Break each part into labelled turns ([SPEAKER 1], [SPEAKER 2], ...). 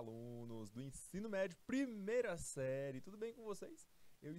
[SPEAKER 1] alunos do ensino médio, primeira série. Tudo bem com vocês? Eu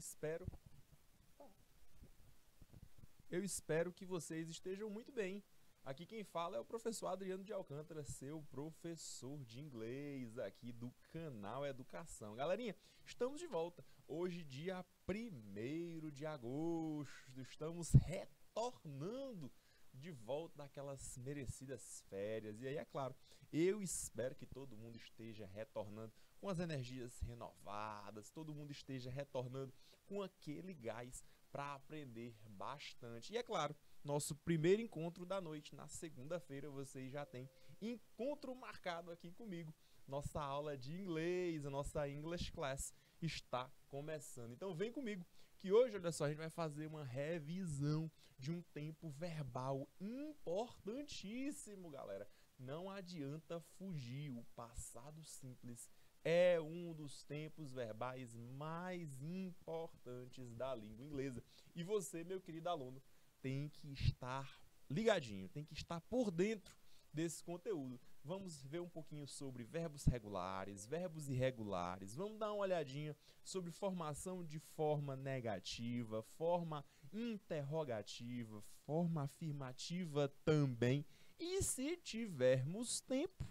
[SPEAKER 1] espero que vocês estejam muito bem. Aqui quem fala é o professor Adriano de Alcântara, seu professor de inglês aqui do canal Educação. Galerinha, estamos de volta. Hoje, dia 1º de agosto, estamos retornando de volta daquelas merecidas férias. E aí, é claro, eu espero que todo mundo esteja retornando com as energias renovadas, todo mundo esteja retornando com aquele gás para aprender bastante. E é claro, nosso primeiro encontro da noite, na segunda-feira, vocês já têm encontro marcado aqui comigo. Nossa aula de inglês, a nossa English Class está começando. Então vem comigo, que hoje, olha só, a gente vai fazer uma revisão de um tempo verbal importantíssimo, galera. Não adianta fugir, o passado simples é um dos tempos verbais mais importantes da língua inglesa. E você, meu querido aluno, tem que estar ligadinho, tem que estar por dentro desse conteúdo. Vamos ver um pouquinho sobre verbos regulares, verbos irregulares, vamos dar uma olhadinha sobre formação de forma negativa, forma interrogativa, forma afirmativa também. E se tivermos tempo,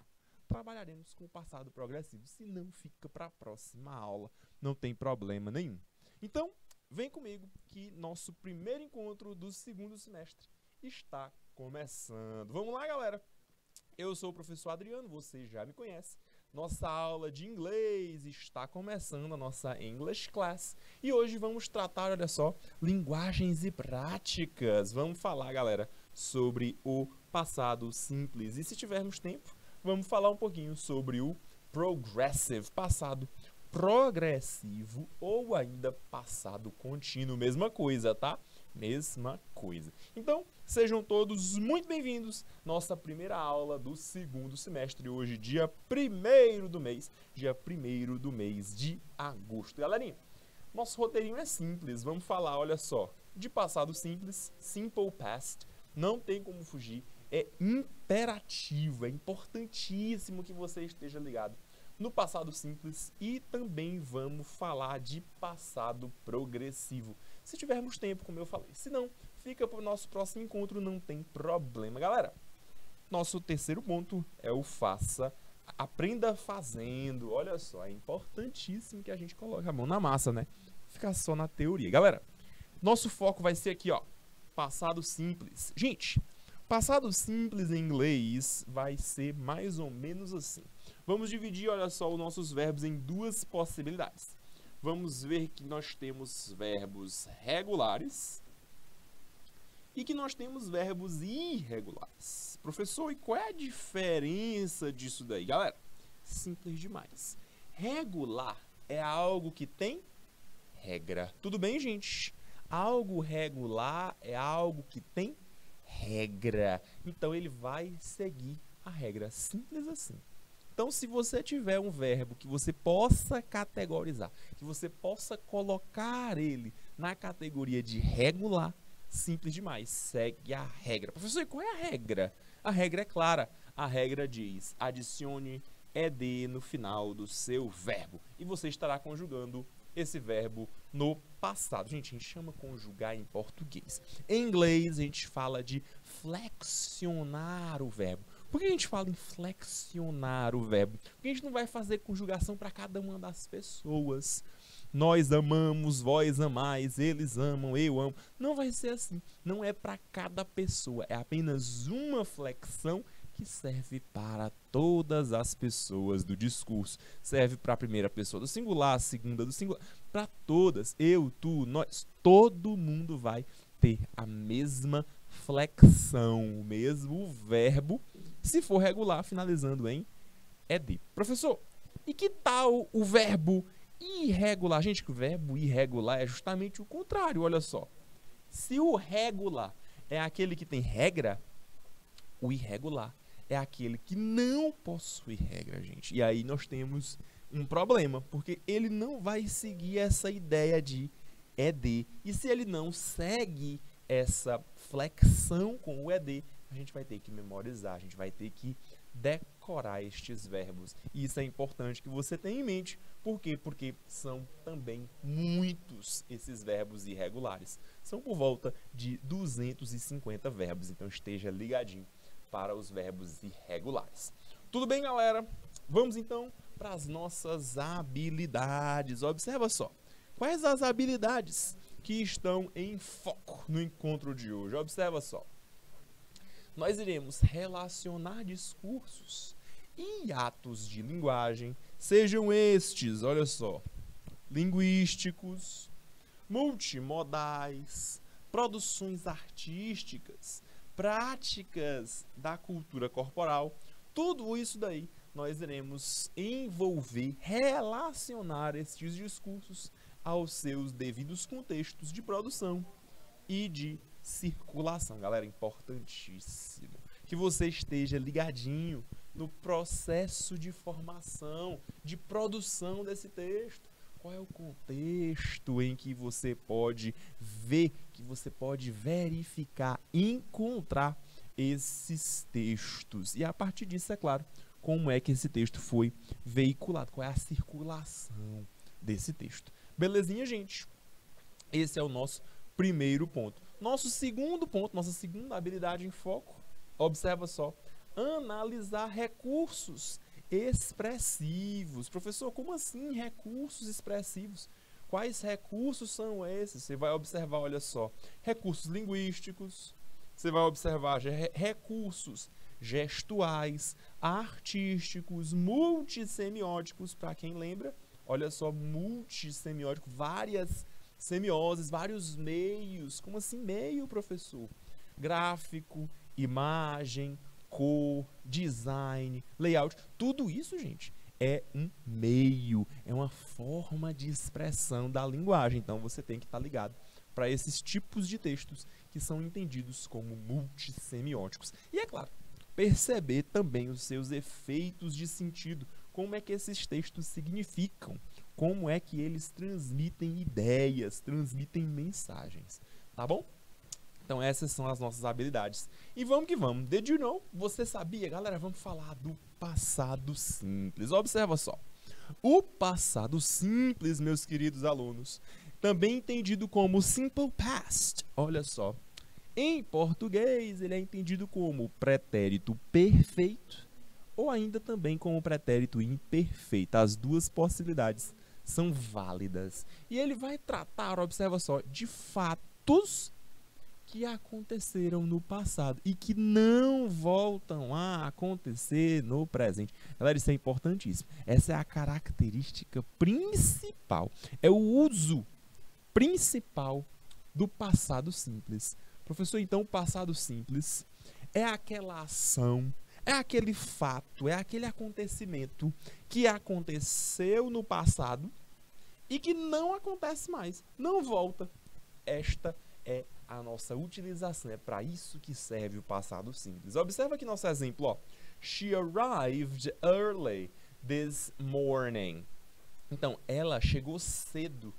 [SPEAKER 1] trabalharemos com o passado progressivo. Se não, fica para a próxima aula, não tem problema nenhum. Então, vem comigo que nosso primeiro encontro do segundo semestre está começando. Vamos lá, galera! Eu sou o professor Adriano, você já me conhece. Nossa aula de inglês está começando, a nossa English Class. E hoje vamos tratar, olha só, linguagens e práticas. Vamos falar, galera, sobre o passado simples. E se tivermos tempo, vamos falar um pouquinho sobre o progressive, passado progressivo ou ainda passado contínuo, mesma coisa, tá? Mesma coisa. Então, sejam todos muito bem-vindos. Nossa primeira aula do segundo semestre, hoje, dia 1º do mês, de agosto. Galerinha, nosso roteirinho é simples. Vamos falar, olha só, de passado simples, simple past. Não tem como fugir. É imperativo, é importantíssimo que você esteja ligado no passado simples e também vamos falar de passado progressivo. Se tivermos tempo, como eu falei. Se não, fica para o nosso próximo encontro, não tem problema. Galera, nosso terceiro ponto é o aprenda fazendo. Olha só, é importantíssimo que a gente coloque a mão na massa, né? Ficar só na teoria. Galera, nosso foco vai ser aqui, ó, passado simples. Gente, passado simples em inglês vai ser mais ou menos assim. Vamos dividir, olha só, os nossos verbos em duas possibilidades. Vamos ver que nós temos verbos regulares e que nós temos verbos irregulares. Professor, e qual é a diferença disso daí? Galera, simples demais. Regular é algo que tem regra. Tudo bem, gente? Algo regular é algo que tem regra. Então, ele vai seguir a regra. Simples assim. Então, se você tiver um verbo que você possa categorizar, que você possa colocar ele na categoria de regular, simples demais, segue a regra. Professor, e qual é a regra? A regra é clara. A regra diz, adicione ed no final do seu verbo. E você estará conjugando esse verbo no passado. Gente, a gente chama conjugar em português. Em inglês, a gente fala de flexionar o verbo. Por que a gente fala em flexionar o verbo? Porque a gente não vai fazer conjugação para cada uma das pessoas. Nós amamos, vós amais, eles amam, eu amo. Não vai ser assim. Não é para cada pessoa. É apenas uma flexão que serve para todas as pessoas do discurso. Serve para a primeira pessoa do singular, a segunda do singular. Para todas. Eu, tu, nós. Todo mundo vai ter a mesma flexão, o mesmo verbo, se for regular, finalizando em ed. Professor, e que tal o verbo irregular? Gente, que o verbo irregular é justamente o contrário, olha só. Se o regular é aquele que tem regra, o irregular é aquele que não possui regra, gente. E aí nós temos um problema, porque ele não vai seguir essa ideia de ed. E se ele não segue essa flexão com o ed, a gente vai ter que memorizar, a gente vai ter que decorar estes verbos. E isso é importante que você tenha em mente. Por quê? Porque são também muitos esses verbos irregulares. São por volta de 250 verbos. Então esteja ligadinho para os verbos irregulares. Tudo bem, galera? Vamos então para as nossas habilidades. Observa só. Quais as habilidades que estão em foco no encontro de hoje? Observa só. Nós iremos relacionar discursos e atos de linguagem, sejam estes, olha só, linguísticos, multimodais, produções artísticas, práticas da cultura corporal, tudo isso daí nós iremos envolver, relacionar estes discursos aos seus devidos contextos de produção e de circulação. Galera, importantíssimo que você esteja ligadinho no processo de formação, de produção desse texto. Qual é o contexto em que você pode ver, que você pode verificar, encontrar esses textos. E a partir disso, é claro, como é que esse texto foi veiculado, qual é a circulação desse texto. Belezinha, gente? Esse é o nosso primeiro ponto. Nosso segundo ponto, nossa segunda habilidade em foco, observa só, analisar recursos expressivos. Professor, como assim recursos expressivos? Quais recursos são esses? Você vai observar, olha só, recursos linguísticos, você vai observar recursos gestuais, artísticos, multissemióticos, para quem lembra, olha só, multissemiótico, várias semioses, vários meios. Como assim meio, professor? Gráfico, imagem, cor, design, layout, tudo isso, gente, é um meio, é uma forma de expressão da linguagem. Então você tem que estar ligado para esses tipos de textos que são entendidos como multissemióticos. E é claro, perceber também os seus efeitos de sentido, como é que esses textos significam, como é que eles transmitem ideias, transmitem mensagens, tá bom? Então essas são as nossas habilidades. E vamos que vamos. Did you know? Você sabia? Galera, vamos falar do passado simples. Observa só. O passado simples, meus queridos alunos, também entendido como simple past. Olha só. Em português, ele é entendido como pretérito perfeito ou ainda também como pretérito imperfeito. As duas possibilidades são válidas. E ele vai tratar, observa só, de fatos que aconteceram no passado e que não voltam a acontecer no presente. Galera, isso é importantíssimo. Essa é a característica principal. É o uso principal do passado simples. Professor, então o passado simples é aquela ação, é aquele fato, é aquele acontecimento que aconteceu no passado e que não acontece mais, não volta. Esta é a nossa utilização, é para isso que serve o passado simples. Observa aqui nosso exemplo, ó. She arrived early this morning. Então, ela chegou cedo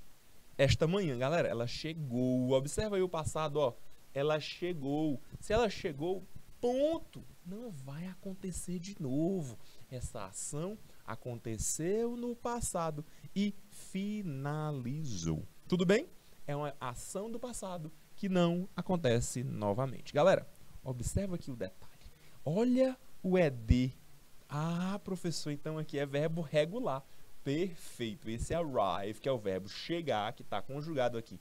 [SPEAKER 1] esta manhã, galera. Ela chegou. Observa aí o passado, ó. Ela chegou. Se ela chegou, ponto. Não vai acontecer de novo. Essa ação aconteceu no passado e finalizou. Tudo bem? É uma ação do passado que não acontece novamente. Galera, observa aqui o detalhe. Olha o ED. Ah, professor, então aqui é verbo regular. Perfeito. Esse é arrive, que é o verbo chegar, que está conjugado aqui.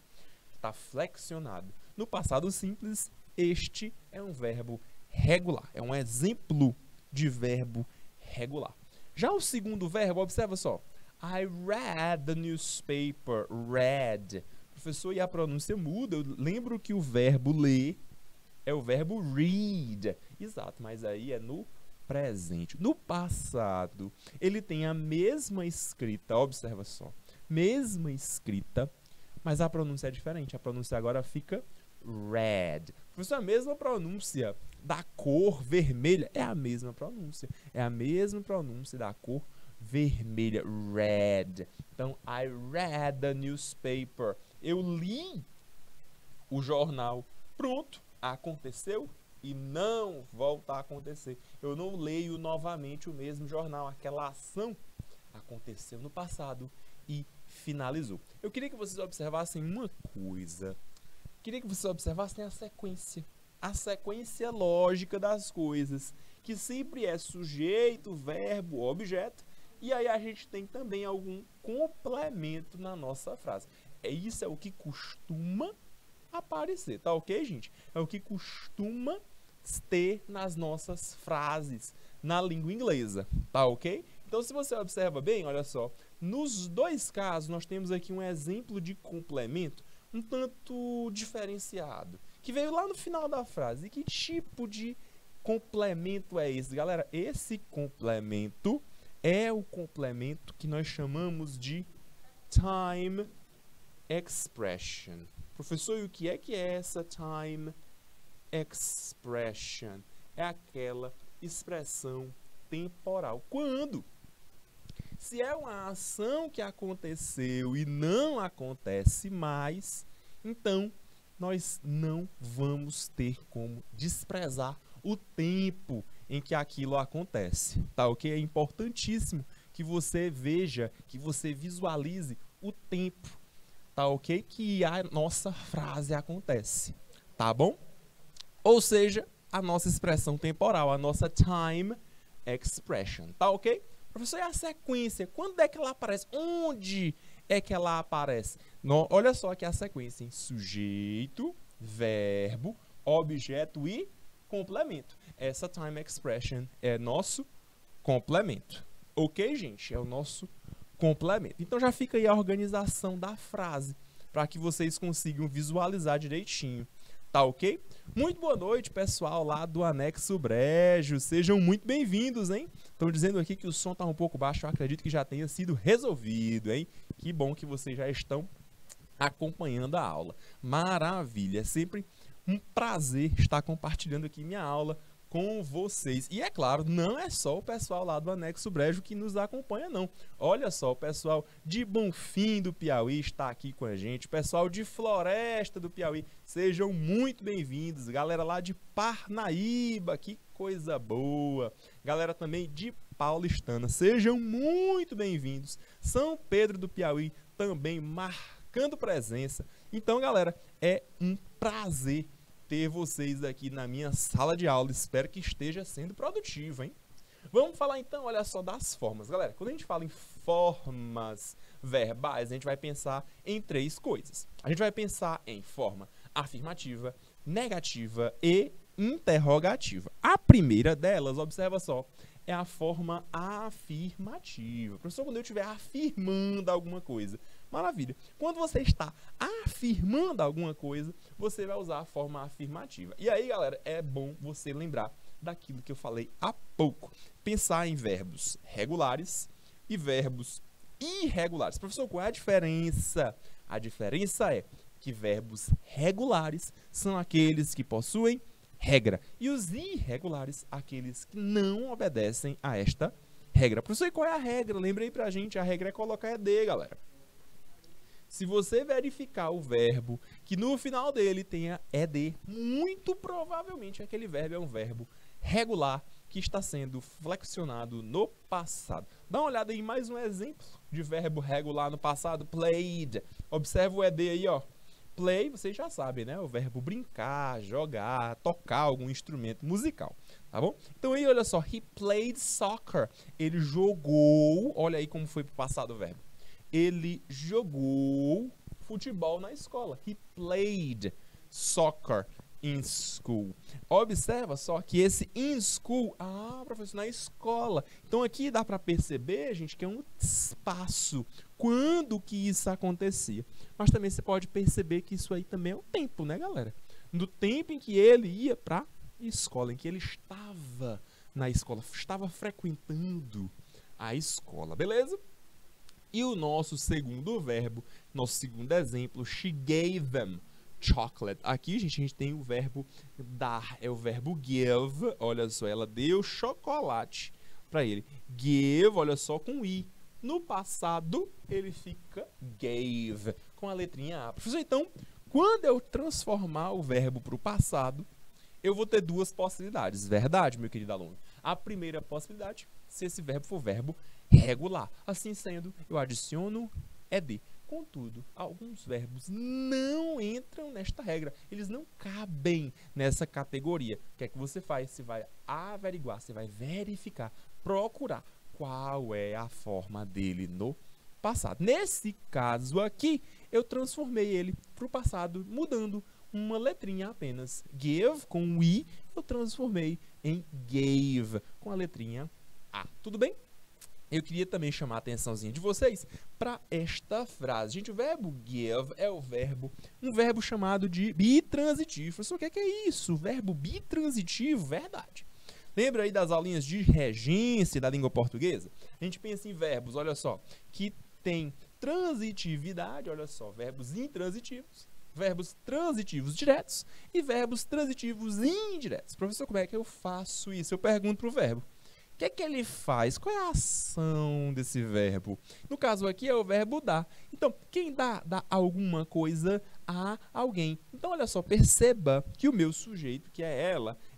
[SPEAKER 1] Está flexionado. No passado simples, este é um verbo regular. É um exemplo de verbo regular. Já o segundo verbo, observa só. I read the newspaper. Read. Professor, e a pronúncia muda. Eu lembro que o verbo ler é o verbo read. Exato, mas aí é no presente. No passado, ele tem a mesma escrita, observa só. Mesma escrita, mas a pronúncia é diferente. A pronúncia agora fica red. Professor, a mesma pronúncia da cor vermelha é a mesma pronúncia. É a mesma pronúncia da cor vermelha, red. Então, I read the newspaper. Eu li o jornal. Pronto, aconteceu e não volta a acontecer. Eu não leio novamente o mesmo jornal. Aquela ação aconteceu no passado e finalizou. Eu queria que vocês observassem uma coisa. Queria que vocês observassem a sequência lógica das coisas, que sempre é sujeito, verbo, objeto, e aí a gente tem também algum complemento na nossa frase. Isso é o que costuma aparecer, tá ok, gente? É o que costuma ter nas nossas frases na língua inglesa, tá ok? Então, se você observa bem, olha só, nos dois casos nós temos aqui um exemplo de complemento um tanto diferenciado, que veio lá no final da frase. E que tipo de complemento é esse, galera? Esse complemento é o complemento que nós chamamos de time expression. Professor, e o que é essa time expression? É aquela expressão temporal. Quando? Se é uma ação que aconteceu e não acontece mais, então nós não vamos ter como desprezar o tempo em que aquilo acontece, tá ok? É importantíssimo que você veja, que você visualize o tempo, tá ok? Que a nossa frase acontece, tá bom? Ou seja, a nossa expressão temporal, a nossa time expression, tá ok? Professor, e a sequência? Quando é que ela aparece? Onde é que ela aparece? Olha só aqui a sequência, hein? Sujeito, verbo, objeto e complemento. Essa time expression é nosso complemento. Ok, gente? É o nosso complemento. Então já fica aí a organização da frase, para que vocês consigam visualizar direitinho. Tá ok? Muito boa noite, pessoal lá do Anexo Brejo. Sejam muito bem-vindos, hein? Estão dizendo aqui que o som tá um pouco baixo. Eu acredito que já tenha sido resolvido, hein? Que bom que vocês já estão acompanhando a aula. Maravilha! É sempre um prazer estar compartilhando aqui minha aula com vocês. E é claro, não é só o pessoal lá do Anexo Brejo que nos acompanha, não. Olha só, o pessoal de Bonfim do Piauí está aqui com a gente. O pessoal de Floresta do Piauí, sejam muito bem-vindos. Galera lá de Parnaíba, que coisa boa. Galera também de Paulistana, sejam muito bem-vindos. São Pedro do Piauí também marcando presença. Então, galera, é um prazer ter vocês aqui na minha sala de aula. Espero que esteja sendo produtivo, hein? Vamos falar então, olha só, das formas. Galera, quando a gente fala em formas verbais, a gente vai pensar em três coisas. A gente vai pensar em forma afirmativa, negativa e interrogativa. A primeira delas, observa só, é a forma afirmativa. Professor, quando eu estiver afirmando alguma coisa, maravilha. Quando você está afirmando alguma coisa, você vai usar a forma afirmativa. E aí, galera, é bom você lembrar daquilo que eu falei há pouco. Pensar em verbos regulares e verbos irregulares. Professor, qual é a diferença? A diferença é que verbos regulares são aqueles que possuem regra. E os irregulares, aqueles que não obedecem a esta regra. Professor, e qual é a regra? Lembra aí pra gente, a regra é colocar ED, galera. Se você verificar o verbo que no final dele tenha ED, muito provavelmente aquele verbo é um verbo regular que está sendo flexionado no passado. Dá uma olhada em mais um exemplo de verbo regular no passado, played. Observa o ED aí, ó. Play, vocês já sabem, né? O verbo brincar, jogar, tocar algum instrumento musical, tá bom? Então aí, olha só, he played soccer. Ele jogou, olha aí como foi pro passado o verbo. Ele jogou futebol na escola. He played soccer in school. Observa só que esse in school, professor, na escola. Então aqui dá para perceber, gente, que é um espaço. Quando que isso acontecia? Mas também você pode perceber que isso aí também é o tempo, né, galera? No tempo em que ele ia para escola, em que ele estava na escola, estava frequentando a escola, beleza? E o nosso segundo verbo, nosso segundo exemplo, she gave them chocolate. Aqui, gente, a gente tem o verbo dar, é o verbo give. Olha só, ela deu chocolate para ele. Give, olha só, com I. No passado, ele fica gave, com a letrinha A. Professor, então, quando eu transformar o verbo para o passado, eu vou ter duas possibilidades, verdade, meu querido aluno? A primeira possibilidade, se esse verbo for verbo regular. Assim sendo, eu adiciono ed. Contudo, alguns verbos não entram nesta regra. Eles não cabem nessa categoria. O que é que você faz? Você vai averiguar, você vai verificar, procurar qual é a forma dele no passado. Nesse caso aqui, eu transformei ele para o passado, mudando uma letrinha apenas. Give, com o I, eu transformei em gave, com a letrinha A. Tudo bem? Eu queria também chamar a atençãozinha de vocês para esta frase. Gente, o verbo give é um verbo chamado de bitransitivo. Professor, o que é isso? Verbo bitransitivo? Verdade. Lembra aí das aulinhas de regência da língua portuguesa? A gente pensa em verbos, olha só, que tem transitividade, olha só, verbos intransitivos, verbos transitivos diretos e verbos transitivos indiretos. Professor, como é que eu faço isso? Eu pergunto para o verbo. O que é que ele faz? Qual é a ação desse verbo? No caso aqui é o verbo dar. Então, quem dá alguma coisa a alguém. Então, olha só, perceba que o meu sujeito, que é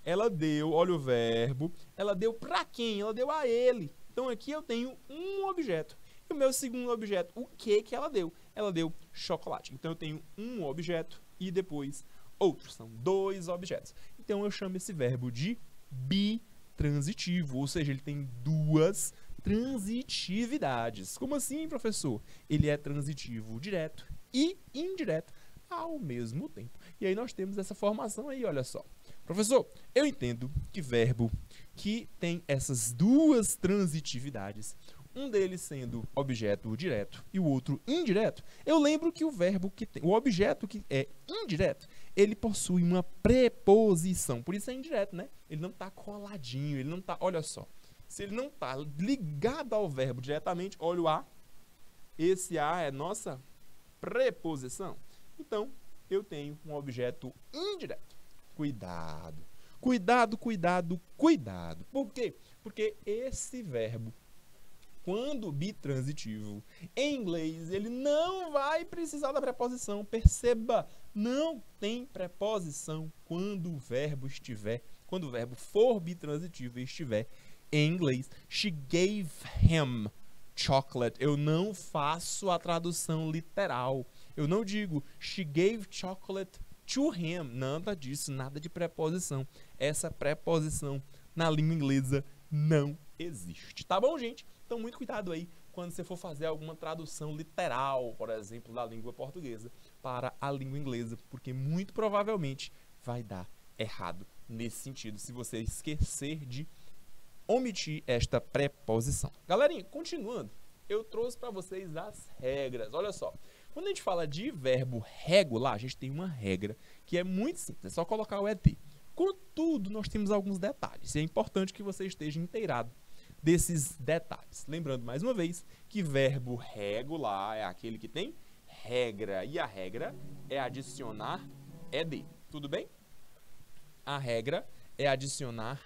[SPEAKER 1] ela deu, olha o verbo, ela deu para quem? Ela deu a ele. Então, aqui eu tenho um objeto. E o meu segundo objeto, o que ela deu? Ela deu chocolate. Então, eu tenho um objeto e depois outro. São dois objetos. Então, eu chamo esse verbo de bitransitivo, ou seja, ele tem duas transitividades. Como assim, professor? Ele é transitivo direto e indireto ao mesmo tempo. E aí nós temos essa formação aí, olha só. Professor, eu entendo que verbo que tem essas duas transitividades, um deles sendo objeto direto e o outro indireto, eu lembro que o verbo que tem, o objeto que é indireto, ele possui uma preposição, por isso é indireto, né? Ele não está coladinho, ele não está, olha só, se ele não está ligado ao verbo diretamente, olha o A, esse A é nossa preposição. Então, eu tenho um objeto indireto. Cuidado, cuidado, cuidado, cuidado. Por quê? Porque esse verbo, quando bitransitivo, em inglês, ele não vai precisar da preposição. Perceba, não tem preposição quando o verbo for bitransitivo e estiver em inglês. She gave him chocolate. Eu não faço a tradução literal. Eu não digo she gave chocolate to him. Nada disso, nada de preposição. Essa preposição na língua inglesa não existe. Tá bom, gente? Então, muito cuidado aí quando você for fazer alguma tradução literal, por exemplo, da língua portuguesa para a língua inglesa, porque muito provavelmente vai dar errado nesse sentido, se você esquecer de omitir esta preposição. Galerinha, continuando, eu trouxe para vocês as regras. Olha só, quando a gente fala de verbo regular, a gente tem uma regra que é muito simples, é só colocar o ET. Contudo, nós temos alguns detalhes, e é importante que você esteja inteirado desses detalhes. Lembrando, mais uma vez, que verbo regular é aquele que tem regra, e a regra é adicionar ed. Tudo bem? A regra é adicionar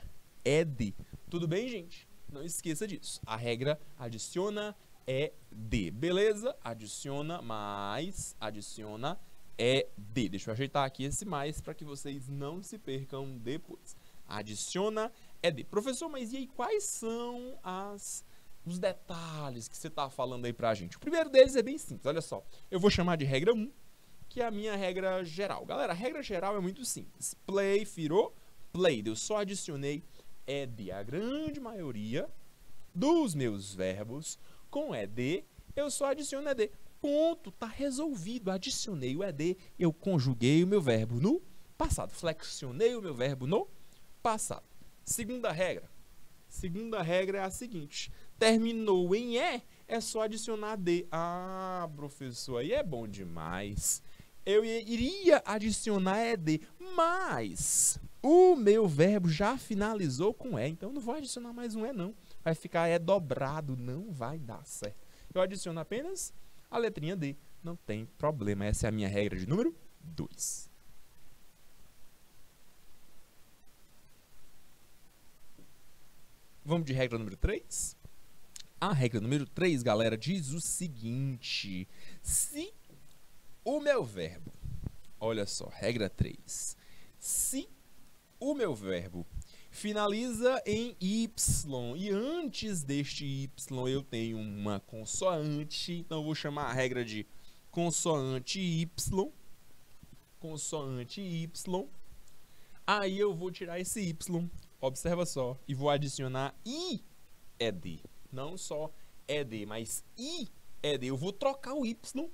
[SPEAKER 1] ed. Tudo bem, gente? Não esqueça disso. A regra adiciona ed. Beleza? Adiciona mais, adiciona ed. Deixa eu ajeitar aqui esse mais para que vocês não se percam depois. Adiciona ed. Professor, mas e aí quais são os detalhes que você está falando aí pra gente? O primeiro deles é bem simples, olha só. Eu vou chamar de regra 1, que é a minha regra geral. Galera, a regra geral é muito simples. Play virou played. Eu só adicionei ed. A grande maioria dos meus verbos com ed, eu só adiciono ed. Ponto, tá resolvido. Adicionei o ed, eu conjuguei o meu verbo no passado. Flexionei o meu verbo no passado. Segunda regra é a seguinte: terminou em e, é só adicionar d. Ah, professor, aí é bom demais. Eu iria adicionar ed, mas o meu verbo já finalizou com e, então não vou adicionar mais um e não. Vai ficar e dobrado, não vai dar certo. Eu adiciono apenas a letrinha d, não tem problema. Essa é a minha regra de número 2. Vamos de regra número 3? A regra número 3, galera, diz o seguinte: se o meu verbo, olha só, regra 3, se o meu verbo finaliza em Y, e antes deste Y eu tenho uma consoante, então eu vou chamar a regra de consoante Y, aí eu vou tirar esse Y, observa só, e vou adicionar IED, não só ED, mas IED, eu vou trocar o Y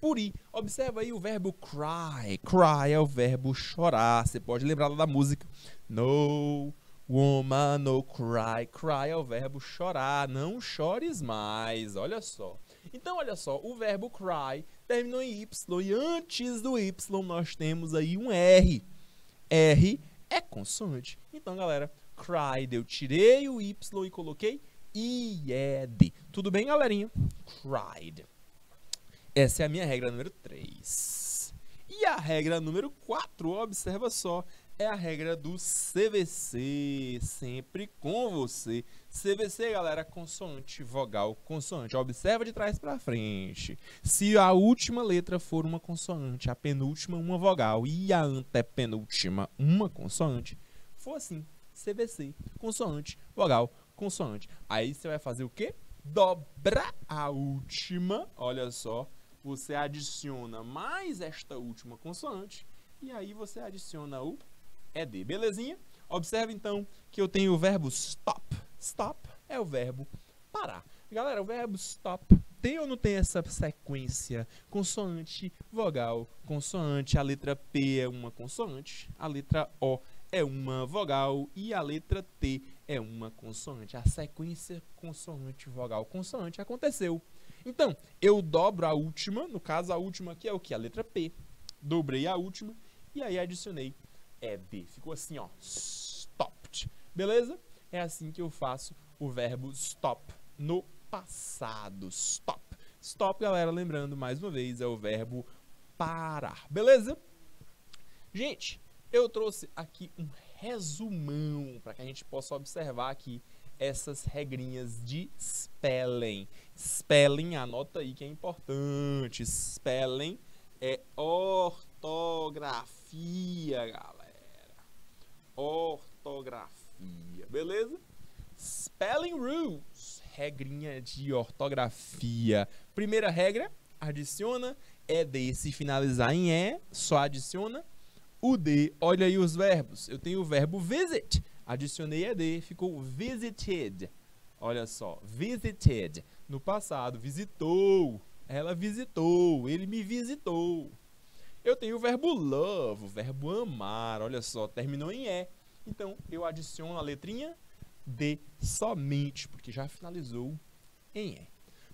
[SPEAKER 1] por I. Observa aí o verbo cry. Cry é o verbo chorar. Você pode lembrar da música. No woman, no cry. Cry é o verbo chorar. Não chores mais. Olha só. Então, olha só. O verbo cry terminou em Y. E antes do Y nós temos aí um R. R é consoante. Então, galera, cried. Eu tirei o Y e coloquei IED. Tudo bem, galerinha? Cried. Essa é a minha regra número 3. E a regra número 4, observa só, é a regra do CVC, sempre com você. CVC, galera, consoante, vogal, consoante. Observa de trás para frente. Se a última letra for uma consoante, a penúltima uma vogal e a antepenúltima uma consoante, for assim, CVC, consoante, vogal, consoante. Aí você vai fazer o quê? Dobra a última, olha só. Você adiciona mais esta última consoante e aí você adiciona o ED, belezinha? Observe então que eu tenho o verbo stop. Stop é o verbo parar. Galera, o verbo stop tem ou não tem essa sequência? Consoante, vogal, consoante. A letra P é uma consoante, a letra O é uma vogal e a letra T é uma consoante. A sequência consoante, vogal, consoante aconteceu. Então, eu dobro a última, no caso a última aqui é o que? A letra P. Dobrei a última e aí adicionei ED. Ficou assim, ó, stopped. Beleza? É assim que eu faço o verbo stop no passado. Stop. Stop, galera, lembrando mais uma vez, é o verbo parar. Beleza? Gente, eu trouxe aqui um resumão para que a gente possa observar aqui essas regrinhas de spelling. Spelling, anota aí que é importante. Spelling é ortografia, galera. Ortografia, beleza? Spelling rules, regrinha de ortografia. Primeira regra, adiciona ED. Se finalizar em E, só adiciona o D. Olha aí os verbos. Eu tenho o verbo visit. Adicionei ED, ficou visited. Olha só, visited. No passado, visitou. Ela visitou, ele me visitou. Eu tenho o verbo love, o verbo amar. Olha só, terminou em E. Então, eu adiciono a letrinha D somente, porque já finalizou em E.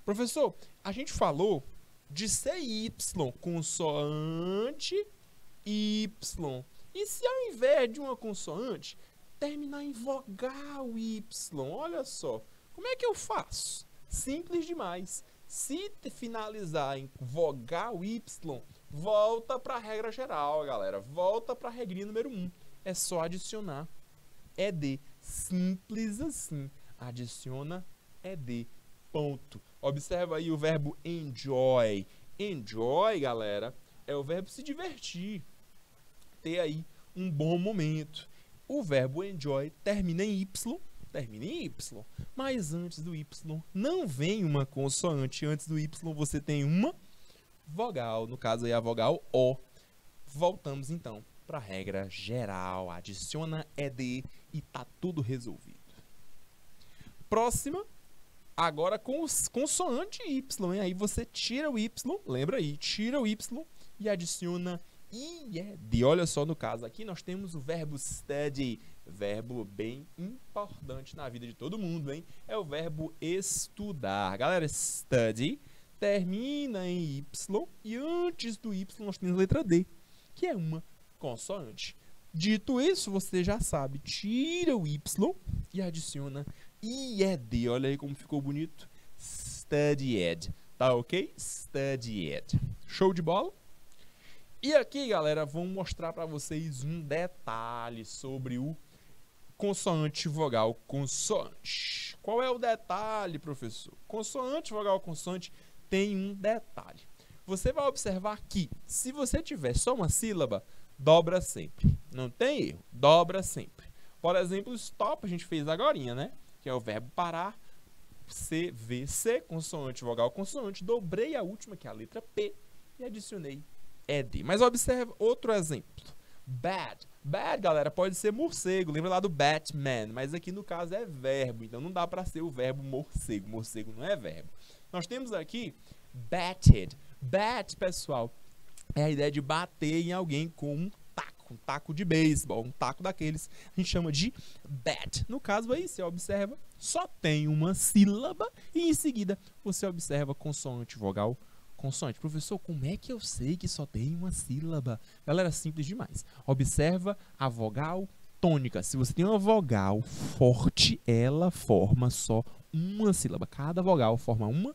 [SPEAKER 1] Professor, a gente falou de CY, consoante Y. E se ao invés de uma consoante terminar em vogal Y? Olha só, como é que eu faço? Simples demais. Se finalizar em vogal Y, volta para a regra geral, galera. Volta para a regrinha número 1. É só adicionar ED. Simples assim. Adiciona ED. Ponto. Observa aí o verbo enjoy. Enjoy, galera, é o verbo se divertir. Ter aí um bom momento. O verbo enjoy termina em Y, mas antes do Y não vem uma consoante. Antes do Y você tem uma vogal, no caso aí a vogal O. Voltamos então para a regra geral. Adiciona ED e tá tudo resolvido. Próxima, agora com os consoante Y, hein? Aí você tira o Y, lembra aí, tira o Y e adiciona IED. Olha só, no caso aqui nós temos o verbo study, verbo bem importante na vida de todo mundo, hein? É o verbo estudar. Galera, study termina em Y e antes do Y nós temos a letra D, que é uma consoante. Dito isso, você já sabe, tira o Y e adiciona IED. Olha aí como ficou bonito. Studied. Tá ok? Studied. Show de bola? E aqui, galera, vamos mostrar para vocês um detalhe sobre o consoante, vogal, consoante. Qual é o detalhe, professor? Consoante, vogal, consoante tem um detalhe. Você vai observar que, se você tiver só uma sílaba, dobra sempre. Não tem erro, dobra sempre. Por exemplo, stop a gente fez agorinha, né? Que é o verbo parar. CVC, consoante, vogal, consoante. Dobrei a última, que é a letra P, e adicionei ed. Mas observe outro exemplo. Bad. Bad, galera, pode ser morcego. Lembra lá do Batman, mas aqui no caso é verbo. Então não dá para ser o verbo morcego. Morcego não é verbo. Nós temos aqui batted. Bat, pessoal, é a ideia de bater em alguém com um taco de beisebol, um taco daqueles, a gente chama de bat. No caso aí, você observa, só tem uma sílaba e em seguida você observa consoante, vogal, consoante. Professor, como é que eu sei que só tem uma sílaba? Galera, simples demais. Observa a vogal tônica. Se você tem uma vogal forte, ela forma só uma sílaba. Cada vogal forma uma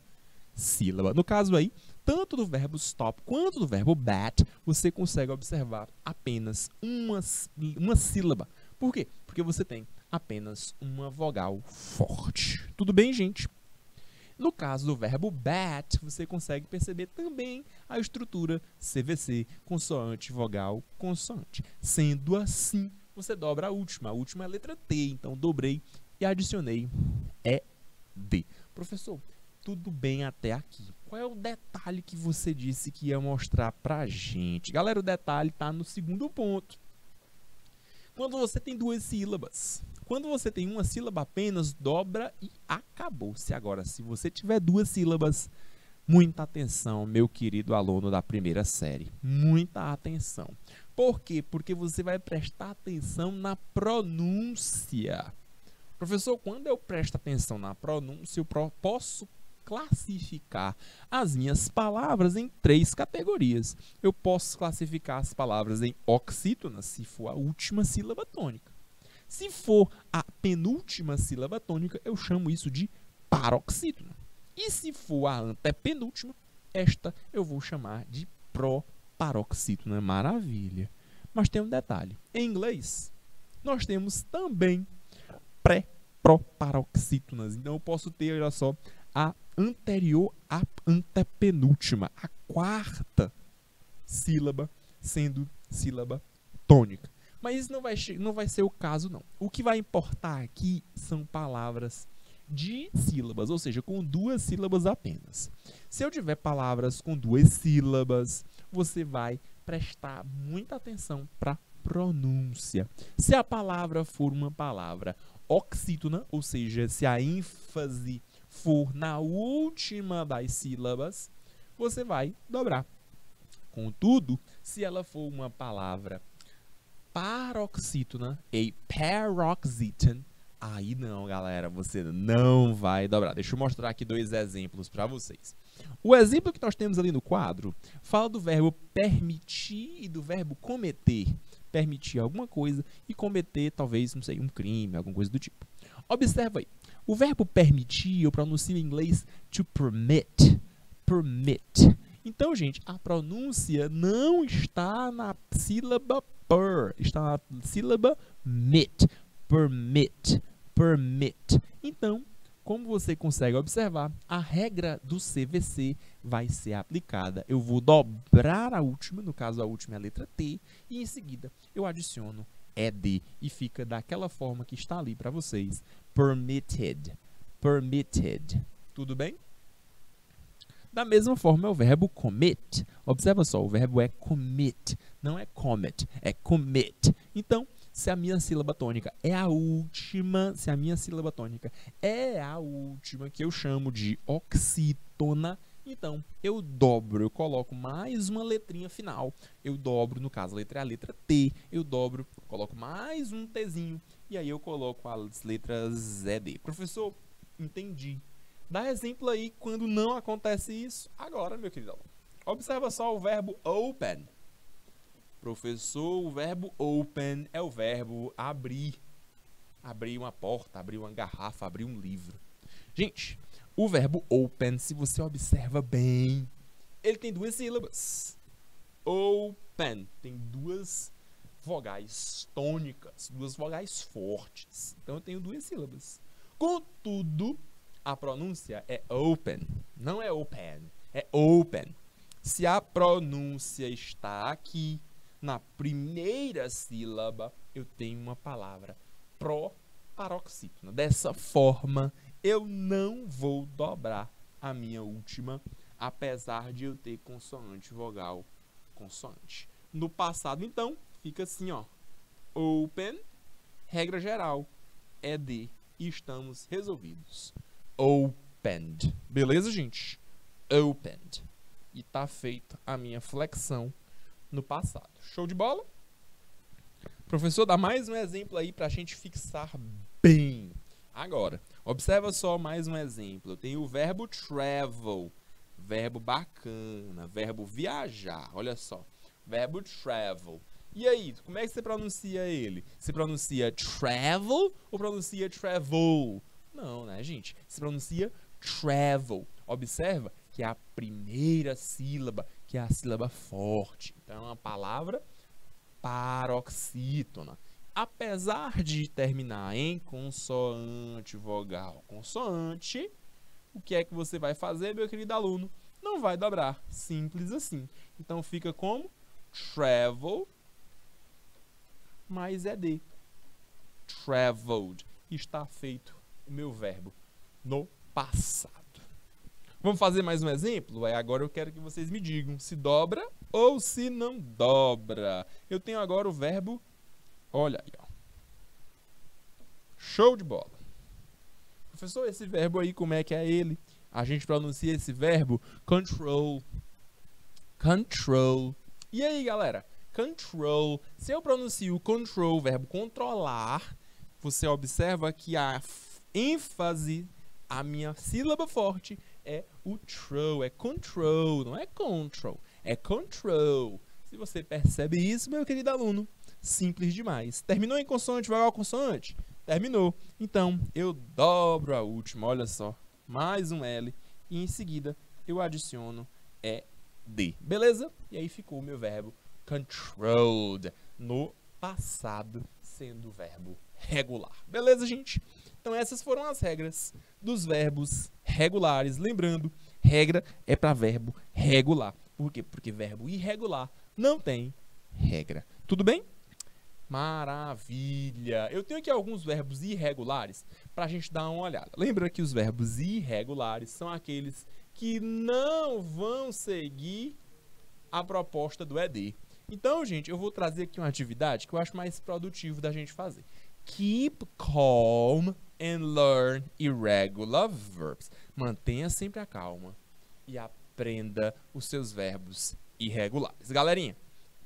[SPEAKER 1] sílaba. No caso aí, tanto do verbo stop quanto do verbo bat, você consegue observar apenas uma sílaba. Por quê? Porque você tem apenas uma vogal forte. Tudo bem, gente? No caso do verbo bat, você consegue perceber também a estrutura CVC, consoante, vogal, consoante. Sendo assim, você dobra a última. A última é a letra T, então dobrei e adicionei ED. Professor, tudo bem até aqui. Qual é o detalhe que você disse que ia mostrar pra gente? Galera, o detalhe está no segundo ponto. Quando você tem duas sílabas. Quando você tem uma sílaba apenas, dobra e acabou-se. Agora, se você tiver duas sílabas, muita atenção, meu querido aluno da primeira série. Muita atenção. Por quê? Porque você vai prestar atenção na pronúncia. Professor, quando eu presto atenção na pronúncia, eu posso classificar as minhas palavras em três categorias. Eu posso classificar as palavras em oxítona, se for a última sílaba tônica. Se for a penúltima sílaba tônica, eu chamo isso de paroxítona. E se for a antepenúltima, esta eu vou chamar de proparoxítona. Maravilha. Mas tem um detalhe. Em inglês, nós temos também pré-proparoxítonas. Então, eu posso ter, olha só, a anterior à antepenúltima, a quarta sílaba sendo sílaba tônica. Mas isso não vai ser o caso, não. O que vai importar aqui são palavras de sílabas, ou seja, com duas sílabas apenas. Se eu tiver palavras com duas sílabas, você vai prestar muita atenção para a pronúncia. Se a palavra for uma palavra oxítona, ou seja, se a ênfase for na última das sílabas, você vai dobrar. Contudo, se ela for uma palavra paroxítona, a paroxyton, aí não, galera, você não vai dobrar. Deixa eu mostrar aqui dois exemplos para vocês. O exemplo que nós temos ali no quadro fala do verbo permitir e do verbo cometer. Permitir alguma coisa e cometer, talvez, não sei, um crime, alguma coisa do tipo. Observa aí. O verbo permitir, eu pronuncio em inglês to permit. Permit. Então, gente, a pronúncia não está na sílaba per, está na sílaba mit. Permit. Permit. Então, como você consegue observar, a regra do CVC vai ser aplicada. Eu vou dobrar a última, no caso a última é a letra T, e em seguida eu adiciono ED e fica daquela forma que está ali para vocês. Permitted. Permitted. Tudo bem? Da mesma forma é o verbo commit. Observa só, o verbo é commit, não é comet, é commit. Então, se a minha sílaba tônica é a última, que eu chamo de oxítona, então eu dobro, eu coloco mais uma letrinha final. Eu dobro, no caso, a letra é a letra T, eu dobro, coloco mais um Tzinho, e aí eu coloco as letras ED. Professor, entendi. Dá exemplo aí quando não acontece isso. Agora, meu querido aluno, observa só o verbo open. Professor, o verbo open é o verbo abrir. Abrir uma porta, abrir uma garrafa, abrir um livro. Gente, o verbo open, se você observa bem, ele tem duas sílabas. Open tem duas vogais tônicas, duas vogais fortes. Então eu tenho duas sílabas. Contudo, a pronúncia é open, não é open, é open. Se a pronúncia está aqui, Na primeira sílaba, eu tenho uma palavra pró-paroxítona. Dessa forma, eu não vou dobrar a minha última, apesar de eu ter consoante, vogal, consoante. No passado, então, fica assim, ó. Open, regra geral, é de e estamos resolvidos. Opened. Beleza, gente? Opened. E tá feita a minha flexão no passado. Show de bola? Professor, dá mais um exemplo aí pra gente fixar bem. Agora, observa só mais um exemplo. Eu tenho o verbo travel, verbo bacana, verbo viajar. Olha só, verbo travel. E aí, como é que você pronuncia ele? Você pronuncia travel ou pronuncia travel? Não, né, gente? Se pronuncia travel. Observa que é a primeira sílaba, que é a sílaba forte. Então, é uma palavra paroxítona. Apesar de terminar em consoante, vogal, consoante, o que é que você vai fazer, meu querido aluno? Não vai dobrar. Simples assim. Então, fica como travel mais ED. Traveled. Está feito o meu verbo no passado. Vamos fazer mais um exemplo? Agora eu quero que vocês me digam se dobra ou se não dobra. Eu tenho agora o verbo, olha aí, ó. Show de bola. Professor, esse verbo aí, como é que é ele? A gente pronuncia esse verbo control. Control. E aí, galera? Control. Se eu pronuncio control, verbo controlar, você observa que a ênfase, a minha sílaba forte, é o troll, é control, não é control, é control. Se você percebe isso, meu querido aluno, simples demais. Terminou em consoante, vogal, consoante? Terminou. Então, eu dobro a última, olha só, mais um L, e em seguida eu adiciono ED, beleza? E aí ficou o meu verbo controlled, no passado, sendo o verbo regular. Beleza, gente? Então, essas foram as regras dos verbos regulares. Lembrando, regra é para verbo regular. Por quê? Porque verbo irregular não tem regra. Tudo bem? Maravilha! Eu tenho aqui alguns verbos irregulares para a gente dar uma olhada. Lembra que os verbos irregulares são aqueles que não vão seguir a proposta do ED. Então, gente, eu vou trazer aqui uma atividade que eu acho mais produtivo da gente fazer. Keep calm and learn irregular verbs. Mantenha sempre a calma e aprenda os seus verbos irregulares. Galerinha,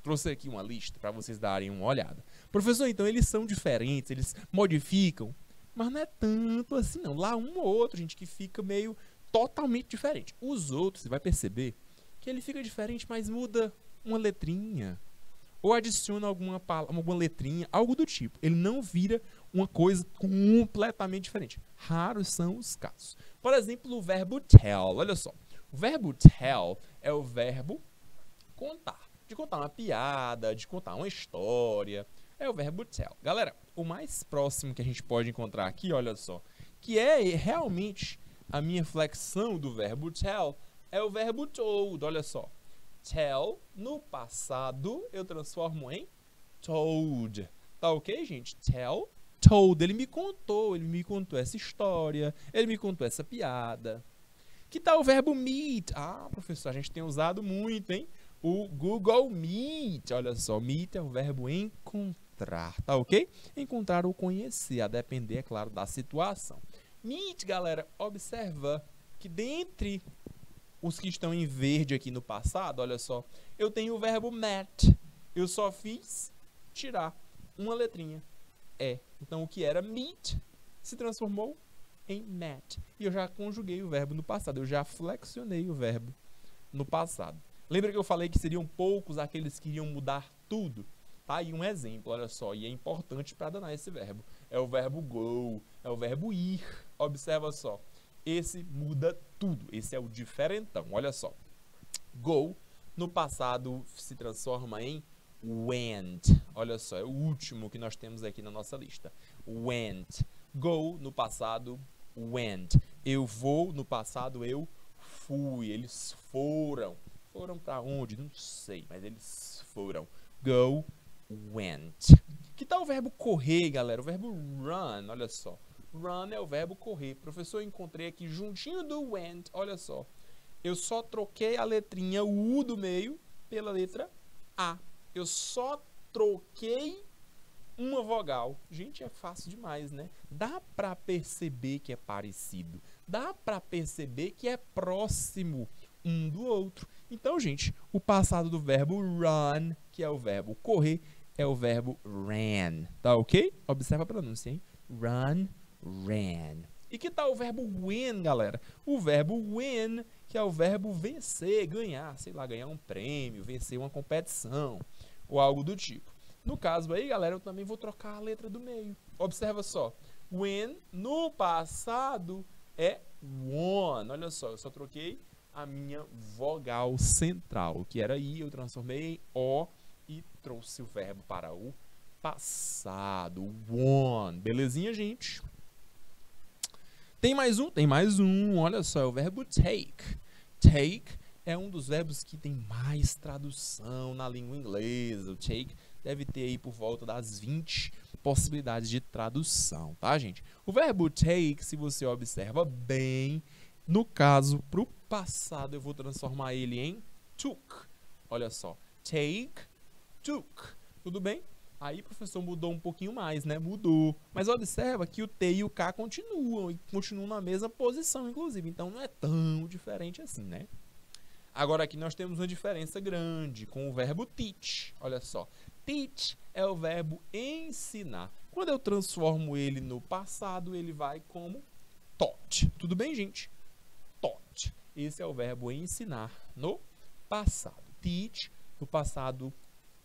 [SPEAKER 1] trouxe aqui uma lista para vocês darem uma olhada. Professor, então eles são diferentes, eles modificam, mas não é tanto assim não. Lá um ou outro, gente, que fica meio totalmente diferente. Os outros, você vai perceber que ele fica diferente, mas muda uma letrinha ou adiciona alguma letrinha, algo do tipo. Ele não vira uma coisa completamente diferente. Raros são os casos. Por exemplo, o verbo tell. Olha só. O verbo tell é o verbo contar. De contar uma piada, de contar uma história. É o verbo tell. Galera, o mais próximo que a gente pode encontrar aqui, olha só, que é realmente a minha flexão do verbo tell, é o verbo told. Olha só. Tell, no passado, eu transformo em told. Tá ok, gente? Tell, told. Ele me contou essa história, ele me contou essa piada. Que tal o verbo meet? Ah, professor, a gente tem usado muito, hein? O Google Meet. Olha só, meet é o verbo encontrar, tá ok? Encontrar ou conhecer, a depender, é claro, da situação. Meet, galera, observa que dentre os que estão em verde aqui no passado, olha só, eu tenho o verbo met. Eu só fiz tirar uma letrinha, E. Então, o que era meet se transformou em met. E eu já conjuguei o verbo no passado, eu já flexionei o verbo no passado. Lembra que eu falei que seriam poucos aqueles que iriam mudar tudo? Tá aí um exemplo, olha só, e é importante para danar esse verbo. É o verbo go, é o verbo ir. Observa só. Esse muda tudo, esse é o diferentão, olha só. Go, no passado, se transforma em went. Olha só, é o último que nós temos aqui na nossa lista. Went. Go, no passado, went. Eu vou, no passado, eu fui. Eles foram. Foram para onde? Não sei, mas eles foram. Go, went. Que tal o verbo correr, galera? O verbo run, olha só. Run é o verbo correr. Professor, eu encontrei aqui juntinho do went, olha só. Eu só troquei a letrinha U do meio pela letra A. Eu só troquei uma vogal. Gente, é fácil demais, né? Dá pra perceber que é parecido. Dá pra perceber que é próximo um do outro. Então, gente, o passado do verbo run, que é o verbo correr, é o verbo ran. Tá ok? Observa a pronúncia, hein? Run, ran. E que tal o verbo win, galera? O verbo win, que é o verbo vencer, ganhar. Sei lá, ganhar um prêmio, vencer uma competição ou algo do tipo. No caso aí, galera, eu também vou trocar a letra do meio. Observa só. Win, no passado, é won. Olha só, eu só troquei a minha vogal central, que era I, eu transformei em O e trouxe o verbo para o passado. Won. Belezinha, gente? Tem mais um? Tem mais um. Olha só, é o verbo take. Take é um dos verbos que tem mais tradução na língua inglesa. O take deve ter aí por volta das 20 possibilidades de tradução, tá, gente? O verbo take, se você observa bem, no caso, para o passado, eu vou transformar ele em took. Olha só, take, took. Tudo bem? Aí o professor mudou um pouquinho mais, né? Mudou. Mas observa que o T e o K continuam na mesma posição, inclusive. Então não é tão diferente assim, né? Agora aqui nós temos uma diferença grande com o verbo teach. Olha só. Teach é o verbo ensinar. Quando eu transformo ele no passado, ele vai como taught. Tudo bem, gente? Taught. Esse é o verbo ensinar no passado. Teach, no passado,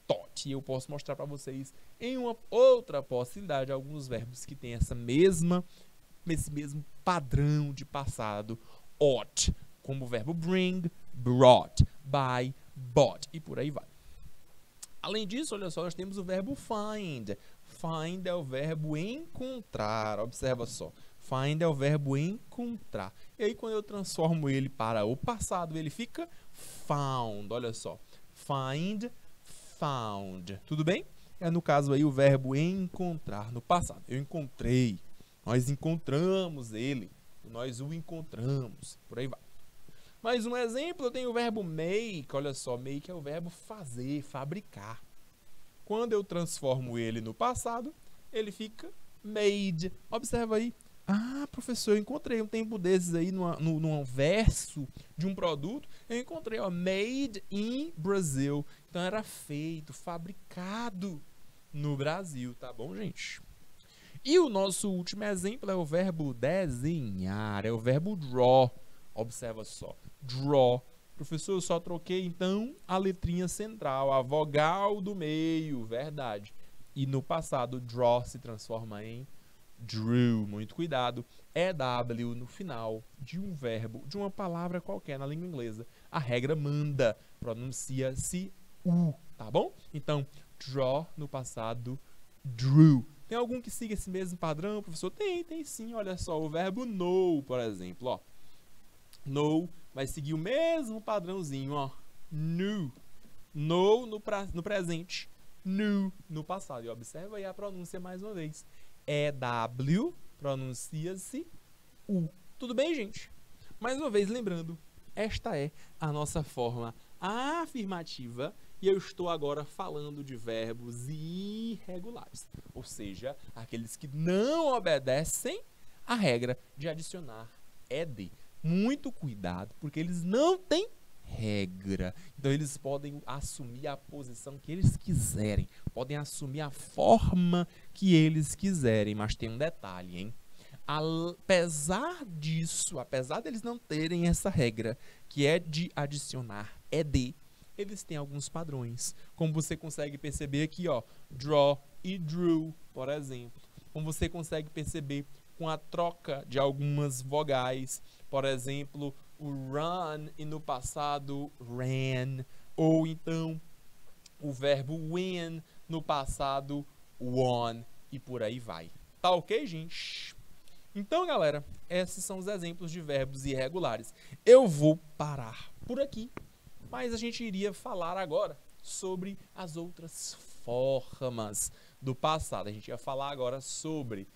[SPEAKER 1] taught. E eu posso mostrar para vocês em uma outra possibilidade alguns verbos que têm esse mesmo padrão de passado, ought, como o verbo bring, brought, buy, bought e por aí vai. Além disso, olha só, nós temos o verbo find. Find é o verbo encontrar. Observa só. Find é o verbo encontrar. E aí, quando eu transformo ele para o passado, ele fica found. Olha só. Find, found. Tudo bem? É, no caso aí, o verbo encontrar no passado. Eu encontrei. Nós encontramos ele. Nós o encontramos. Por aí vai. Mais um exemplo, eu tenho o verbo make. Olha só, make é o verbo fazer, fabricar. Quando eu transformo ele no passado, ele fica made. Observa aí. Ah, professor, eu encontrei um tempo desses aí num verso de um produto. Eu encontrei, ó, made in Brazil. Então era feito, fabricado no Brasil, tá bom, gente? E o nosso último exemplo é o verbo desenhar, é o verbo draw. Observa só, draw. Professor, eu só troquei, então, a letrinha central, a vogal do meio, verdade. E no passado, draw se transforma em drew. Muito cuidado. EW no final de um verbo, de uma palavra qualquer na língua inglesa. A regra manda, pronuncia-se U, tá bom? Então, draw no passado, drew. Tem algum que siga esse mesmo padrão, professor? Tem sim. Olha só, o verbo know, por exemplo, ó. Know vai seguir o mesmo padrãozinho, ó. Knew. Know no presente. Knew no passado. E observa aí a pronúncia mais uma vez. EW pronuncia-se U. Tudo bem, gente? Mais uma vez, lembrando, esta é a nossa forma afirmativa e eu estou agora falando de verbos irregulares, ou seja, aqueles que não obedecem à regra de adicionar ed. Muito cuidado, porque eles não têm regra. Então, eles podem assumir a posição que eles quiserem, podem assumir a forma que eles quiserem, mas tem um detalhe, hein? Apesar disso, apesar deles não terem essa regra, que é de adicionar ed, eles têm alguns padrões, como você consegue perceber aqui, ó, draw e drew, por exemplo. Como você consegue perceber com a troca de algumas vogais, por exemplo, o run e no passado ran, ou então o verbo win no passado won e por aí vai. Tá ok, gente? Então, galera, esses são os exemplos de verbos irregulares. Eu vou parar por aqui, mas a gente iria falar agora sobre as outras formas do passado. A gente vai falar agora sobre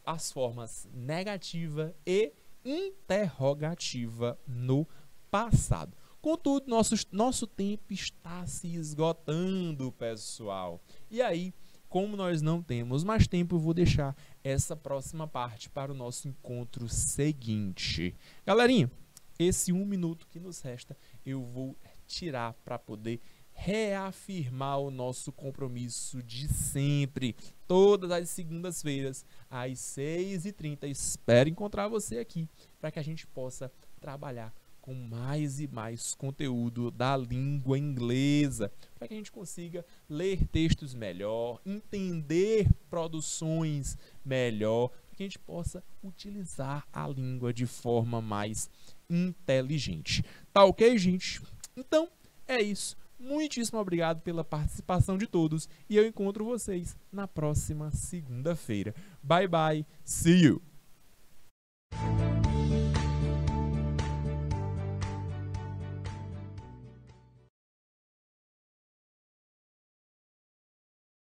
[SPEAKER 1] as formas negativa e interrogativa no passado. Contudo, nosso tempo está se esgotando, pessoal. E aí, como nós não temos mais tempo, eu vou deixar essa próxima parte para o nosso encontro seguinte. Galerinha, esse 1 minuto que nos resta, eu vou tirar para poder reafirmar o nosso compromisso de sempre. Todas as segundas-feiras, às 6h30, espero encontrar você aqui para que a gente possa trabalhar com mais e mais conteúdo da língua inglesa, para que a gente consiga ler textos melhor, entender produções melhor, para que a gente possa utilizar a língua de forma mais inteligente. Tá ok, gente? Então, é isso. Muitíssimo obrigado pela participação de todos e eu encontro vocês na próxima segunda-feira. Bye, bye. See you!